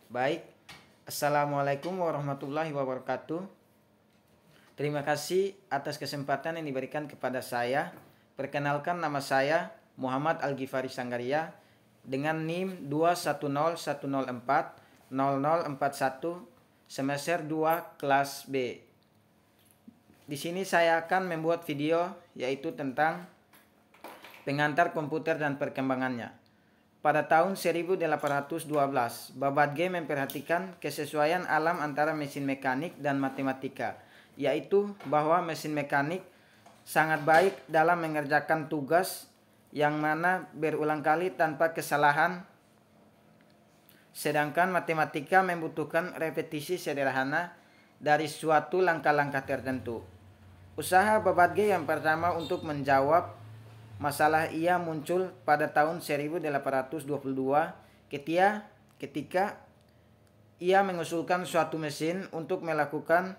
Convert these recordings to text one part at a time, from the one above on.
Baik, Assalamualaikum warahmatullahi wabarakatuh. Terima kasih atas kesempatan yang diberikan kepada saya. Perkenalkan, nama saya Muhammad Al-Ghifari Sanggaria dengan NIM 21010400041 semester 2 kelas B. Di sini saya akan membuat video yaitu tentang pengantar komputer dan perkembangannya. Pada tahun 1812, Babbage memperhatikan kesesuaian alam antara mesin mekanik dan matematika, yaitu bahwa mesin mekanik sangat baik dalam mengerjakan tugas yang mana berulang kali tanpa kesalahan, sedangkan matematika membutuhkan repetisi sederhana dari suatu langkah-langkah tertentu. Usaha Babbage yang pertama untuk menjawab masalah ia muncul pada tahun 1822 ketika ia mengusulkan suatu mesin untuk melakukan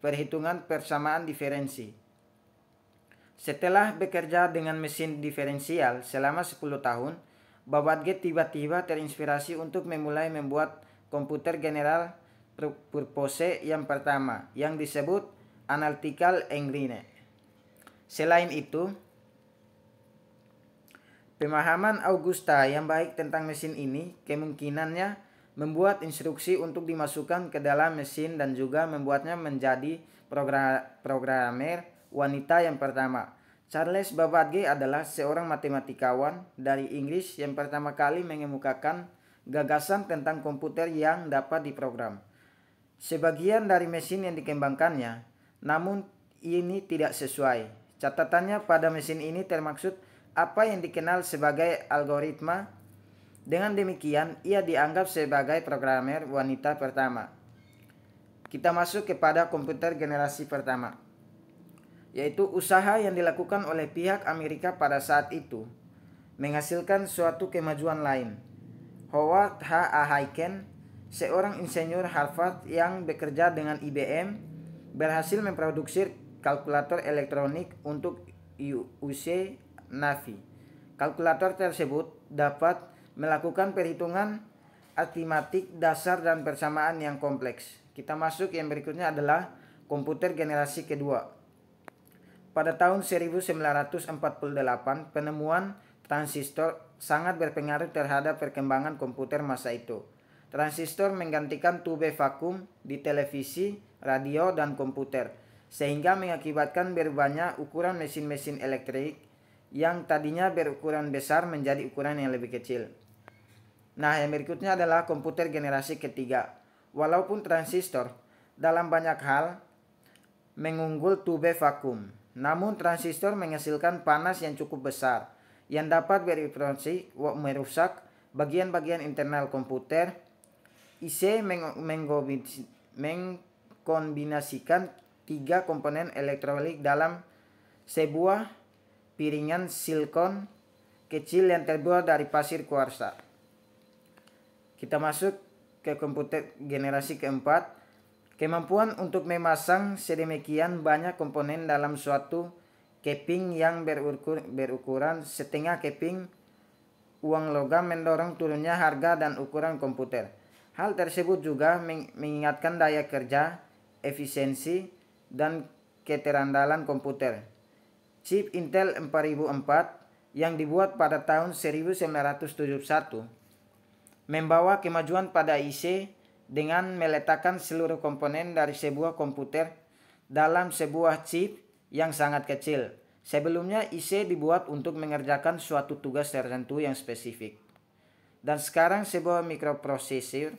perhitungan persamaan diferensi. Setelah bekerja dengan mesin diferensial selama 10 tahun, Babbage tiba-tiba terinspirasi untuk memulai membuat komputer general purpose yang pertama yang disebut Analytical Engine. Selain itu, pemahaman Augusta yang baik tentang mesin ini kemungkinannya membuat instruksi untuk dimasukkan ke dalam mesin dan juga membuatnya menjadi programmer wanita yang pertama. Charles Babbage adalah seorang matematikawan dari Inggris yang pertama kali mengemukakan gagasan tentang komputer yang dapat diprogram. Sebagian dari mesin yang dikembangkannya, namun ini tidak sesuai. Catatannya pada mesin ini termaksud apa yang dikenal sebagai algoritma. Dengan demikian, ia dianggap sebagai programmer wanita pertama. Kita masuk kepada komputer generasi pertama, yaitu usaha yang dilakukan oleh pihak Amerika pada saat itu menghasilkan suatu kemajuan lain. Howard H. A. Aiken, seorang insinyur Harvard yang bekerja dengan IBM, berhasil memproduksi kalkulator elektronik untuk UC Navy. Kalkulator tersebut dapat melakukan perhitungan aritmatik dasar dan persamaan yang kompleks. Kita masuk yang berikutnya adalah komputer generasi kedua. Pada tahun 1948, penemuan transistor sangat berpengaruh terhadap perkembangan komputer masa itu. Transistor menggantikan tube vakum di televisi, radio, dan komputer, sehingga mengakibatkan berubahnya ukuran mesin-mesin elektrik yang tadinya berukuran besar menjadi ukuran yang lebih kecil. Nah, yang berikutnya adalah komputer generasi ketiga. Walaupun transistor dalam banyak hal mengunggul tube vakum, namun transistor menghasilkan panas yang cukup besar yang dapat berpotensi merusak bagian-bagian internal komputer. IC mengkombinasikan 3 komponen elektronik dalam sebuah piringan silikon kecil yang terbuat dari pasir kuarsa. Kita masuk ke komputer generasi keempat. Kemampuan untuk memasang sedemikian banyak komponen dalam suatu keping yang berukuran setengah keping uang logam mendorong turunnya harga dan ukuran komputer. Hal tersebut juga mengingatkan daya kerja, efisiensi, dan keterandalan komputer. Chip Intel 4004 yang dibuat pada tahun 1971 membawa kemajuan pada IC dengan meletakkan seluruh komponen dari sebuah komputer dalam sebuah chip yang sangat kecil. Sebelumnya IC dibuat untuk mengerjakan suatu tugas tertentu yang spesifik. Dan sekarang sebuah mikroprosesor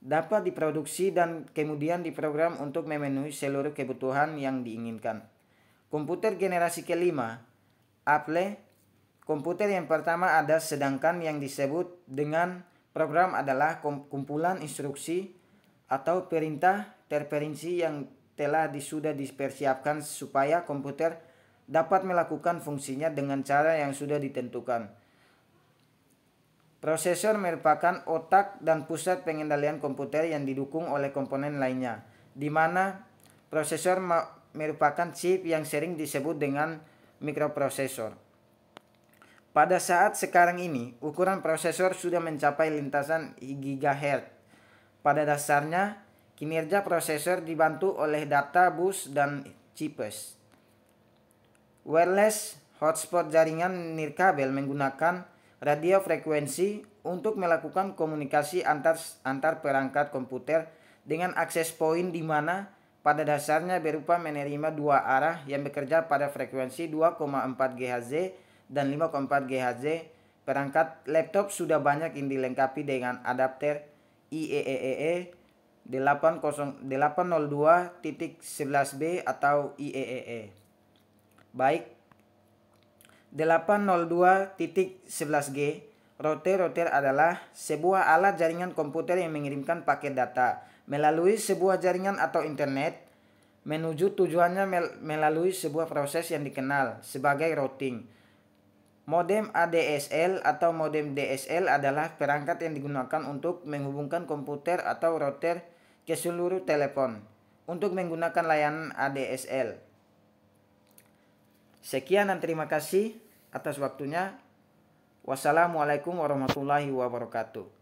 dapat diproduksi dan kemudian diprogram untuk memenuhi seluruh kebutuhan yang diinginkan. Komputer generasi kelima, Apple. Komputer yang pertama ada sedangkan yang disebut dengan program adalah kumpulan instruksi atau perintah terperinci yang telah sudah dipersiapkan supaya komputer dapat melakukan fungsinya dengan cara yang sudah ditentukan. Prosesor merupakan otak dan pusat pengendalian komputer yang didukung oleh komponen lainnya, di mana prosesor merupakan chip yang sering disebut dengan mikroprosesor. Pada saat sekarang ini, ukuran prosesor sudah mencapai lintasan GHz. Pada dasarnya, kinerja prosesor dibantu oleh data bus dan chips. Wireless hotspot jaringan nirkabel menggunakan radio frekuensi untuk melakukan komunikasi antar perangkat komputer dengan akses point di mana pada dasarnya berupa menerima dua arah yang bekerja pada frekuensi 2,4 GHz dan 5,4 GHz. Perangkat laptop sudah banyak yang dilengkapi dengan adapter IEEE 802.11b atau IEEE. Baik, 802.11g router adalah sebuah alat jaringan komputer yang mengirimkan paket data melalui sebuah jaringan atau internet menuju tujuannya melalui sebuah proses yang dikenal sebagai routing. Modem ADSL atau modem DSL adalah perangkat yang digunakan untuk menghubungkan komputer atau router ke seluruh telepon untuk menggunakan layanan ADSL. Sekian dan terima kasih atas waktunya. Wassalamualaikum warahmatullahi wabarakatuh.